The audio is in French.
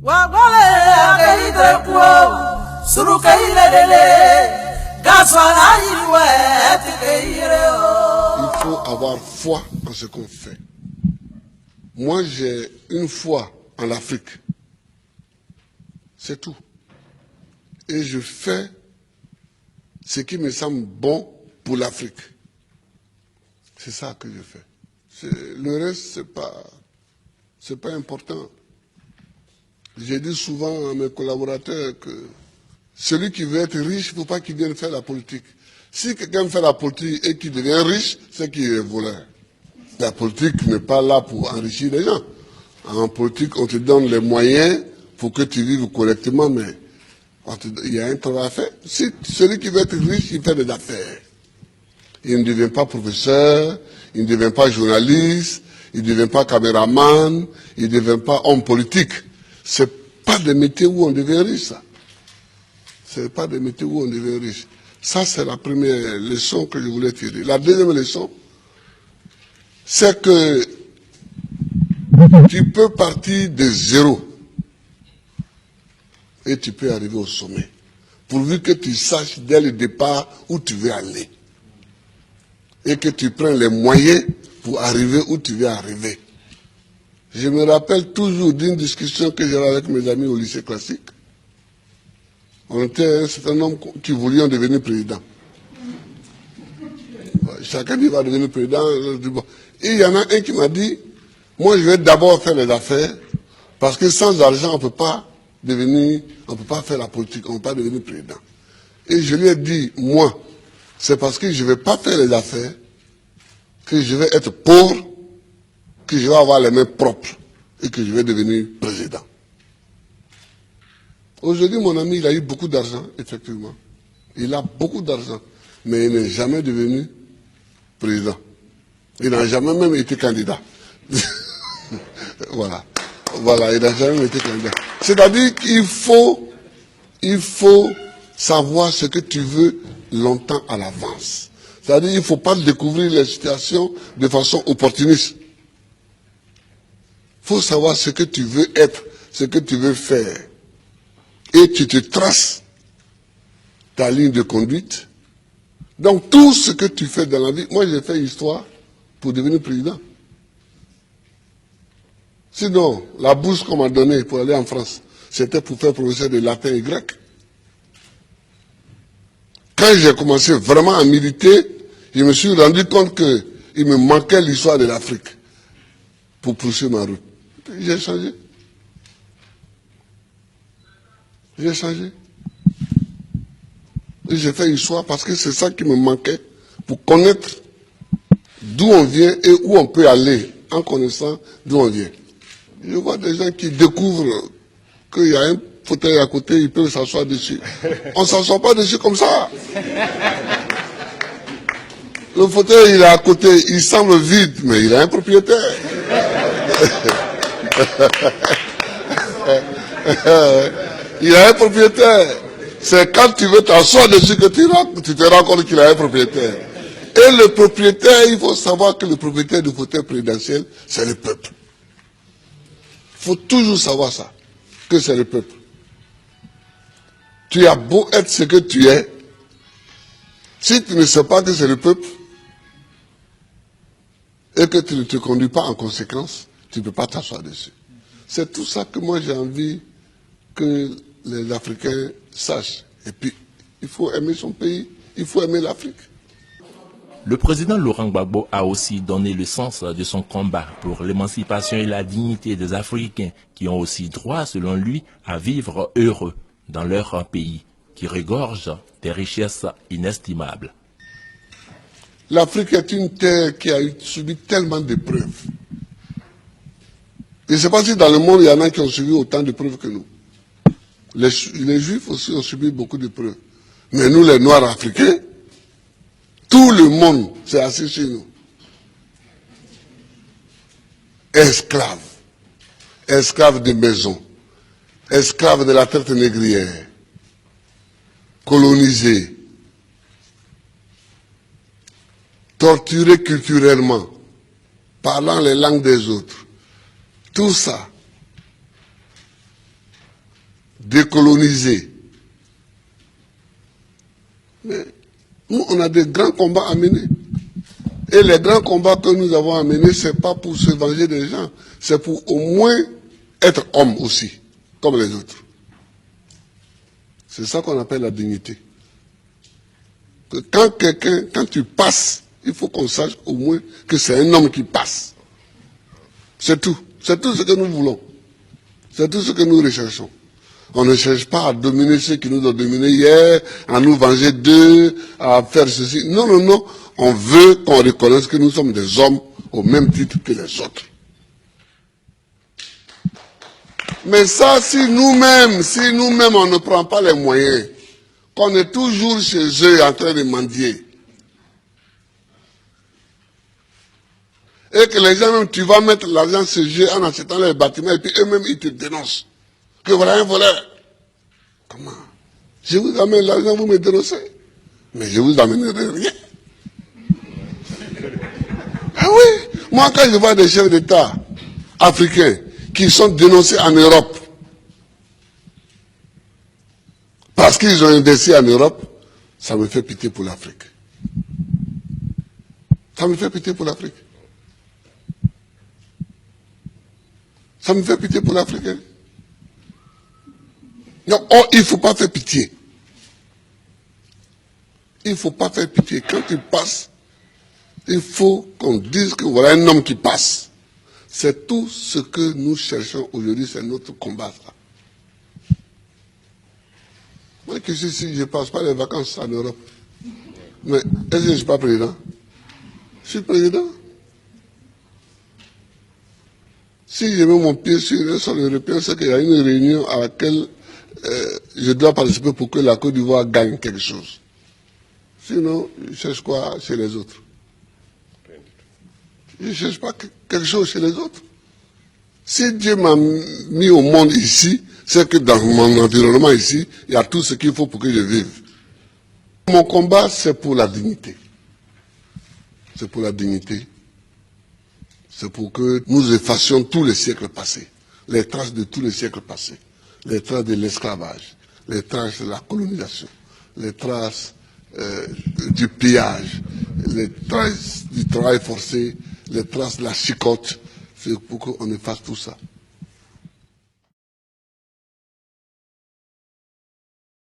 Il faut avoir foi en ce qu'on fait. Moi, j'ai une foi en l'Afrique. C'est tout. Et je fais ce qui me semble bon pour l'Afrique. C'est ça que je fais. Le reste, c'est pas important. J'ai dit souvent à mes collaborateurs que celui qui veut être riche, il ne faut pas qu'il vienne faire la politique. Si quelqu'un fait la politique et qu'il devient riche, c'est qu'il est voleur. La politique n'est pas là pour enrichir les gens. En politique, on te donne les moyens pour que tu vives correctement, mais il y a un travail à faire. Si celui qui veut être riche, il fait des affaires. Il ne devient pas professeur, il ne devient pas journaliste, il ne devient pas caméraman, il ne devient pas homme politique. C'est pas des métiers où on devient riche, ça. C'est pas des métiers où on devient riche. Ça, c'est la première leçon que je voulais tirer. La deuxième leçon, c'est que tu peux partir de zéro et tu peux arriver au sommet, pourvu que tu saches dès le départ où tu veux aller et que tu prennes les moyens pour arriver où tu veux arriver. Je me rappelle toujours d'une discussion que j'avais avec mes amis au lycée classique. On était un certain nombre qui voulions devenir président. Chacun dit va devenir président. Et il y en a un qui m'a dit, moi je vais d'abord faire les affaires, parce que sans argent on ne peut pas faire la politique, on ne peut pas devenir président. Et je lui ai dit, moi, c'est parce que je ne vais pas faire les affaires, que je vais être pauvre, que je vais avoir les mains propres et que je vais devenir président. Aujourd'hui, mon ami, il a eu beaucoup d'argent, effectivement. Il a beaucoup d'argent, mais il n'est jamais devenu président. Il n'a jamais même été candidat. Voilà, il n'a jamais été candidat. C'est-à-dire qu'il faut savoir ce que tu veux longtemps à l'avance. C'est-à-dire qu'il ne faut pas découvrir les situations de façon opportuniste. Il faut savoir ce que tu veux être, ce que tu veux faire. Et tu te traces ta ligne de conduite. Donc tout ce que tu fais dans la vie, moi j'ai fait histoire pour devenir président. Sinon, la bourse qu'on m'a donnée pour aller en France, c'était pour faire professeur de latin et grec. Quand j'ai commencé vraiment à militer, je me suis rendu compte qu'il me manquait l'histoire de l'Afrique pour poursuivre ma route. J'ai changé. J'ai changé. Et j'ai fait histoire parce que c'est ça qui me manquait pour connaître d'où on vient et où on peut aller en connaissant d'où on vient. Je vois des gens qui découvrent qu'il y a un fauteuil à côté, ils peuvent s'asseoir dessus. On ne s'assoit pas dessus comme ça. Le fauteuil, il est à côté, il semble vide, mais il a un propriétaire. Il a un propriétaire. C'est quand tu veux t'asseoir dessus que tu te rends compte qu'il a un propriétaire. Et le propriétaire, il faut savoir que le propriétaire du fauteuil présidentiel, c'est le peuple. Il faut toujours savoir ça, que c'est le peuple. Tu as beau être ce que tu es, si tu ne sais pas que c'est le peuple, et que tu ne te conduis pas en conséquence, tu ne peux pas t'asseoir dessus. C'est tout ça que moi j'ai envie que les Africains sachent. Et puis, il faut aimer son pays, il faut aimer l'Afrique. Le président Laurent Gbagbo a aussi donné le sens de son combat pour l'émancipation et la dignité des Africains qui ont aussi droit, selon lui, à vivre heureux dans leur pays, qui regorge des richesses inestimables. L'Afrique est une terre qui a subi tellement d'épreuves. Je ne sais pas si dans le monde, il y en a qui ont subi autant d'épreuves que nous. Les Juifs aussi ont subi beaucoup d'épreuves. Mais nous, les Noirs africains, tout le monde s'est assis sur nous. Esclaves. Esclaves de maison. Esclaves de la traite négrière. Colonisés. Torturés culturellement. Parlant les langues des autres. Tout ça. décoloniser. Mais nous, on a des grands combats à mener. Et les grands combats que nous avons à mener, ce n'est pas pour se venger des gens, c'est pour au moins être homme aussi, comme les autres. C'est ça qu'on appelle la dignité. Que quand tu passes, il faut qu'on sache au moins que c'est un homme qui passe. C'est tout. C'est tout ce que nous voulons. C'est tout ce que nous recherchons. On ne cherche pas à dominer ceux qui nous ont dominés hier, à nous venger d'eux, à faire ceci. Non, non, non. On veut qu'on reconnaisse que nous sommes des hommes au même titre que les autres. Mais ça, si nous-mêmes, on ne prend pas les moyens, qu'on est toujours chez eux en train de mendier, et que les gens, même, tu vas mettre l'argent chez eux en achetant les bâtiments, et puis eux-mêmes, ils te dénoncent. Que voilà un voleur. Comment? Je vous amène l'argent, vous me dénoncez. Mais je vous amènerai rien. Ah oui, moi quand je vois des chefs d'État africains qui sont dénoncés en Europe, parce qu'ils ont investi en Europe, ça me fait pitié pour l'Afrique. Ça me fait pitié pour l'Afrique. Ça me fait pitié pour l'Afrique. Non, oh, il ne faut pas faire pitié. Il ne faut pas faire pitié. Quand tu passes, il faut qu'on dise que voilà un homme qui passe. C'est tout ce que nous cherchons aujourd'hui, c'est notre combat. Ça. Moi qui suis ici, je ne passe pas les vacances en Europe. Mais est-ce que je ne suis pas président? Je suis président. Si je mets mon pied sur un sol européen, c'est qu'il y a une réunion à laquelle je dois participer pour que la Côte d'Ivoire gagne quelque chose. Sinon, je cherche quoi chez les autres? Je ne cherche pas quelque chose chez les autres. Si Dieu m'a mis au monde ici, c'est que dans mon environnement ici, il y a tout ce qu'il faut pour que je vive. Mon combat, c'est pour la dignité. C'est pour la dignité. C'est pour que nous effacions tous les siècles passés, les traces de tous les siècles passés, les traces de l'esclavage, les traces de la colonisation, les traces du pillage, les traces du travail forcé, les traces de la chicote. C'est pour qu'on efface tout ça.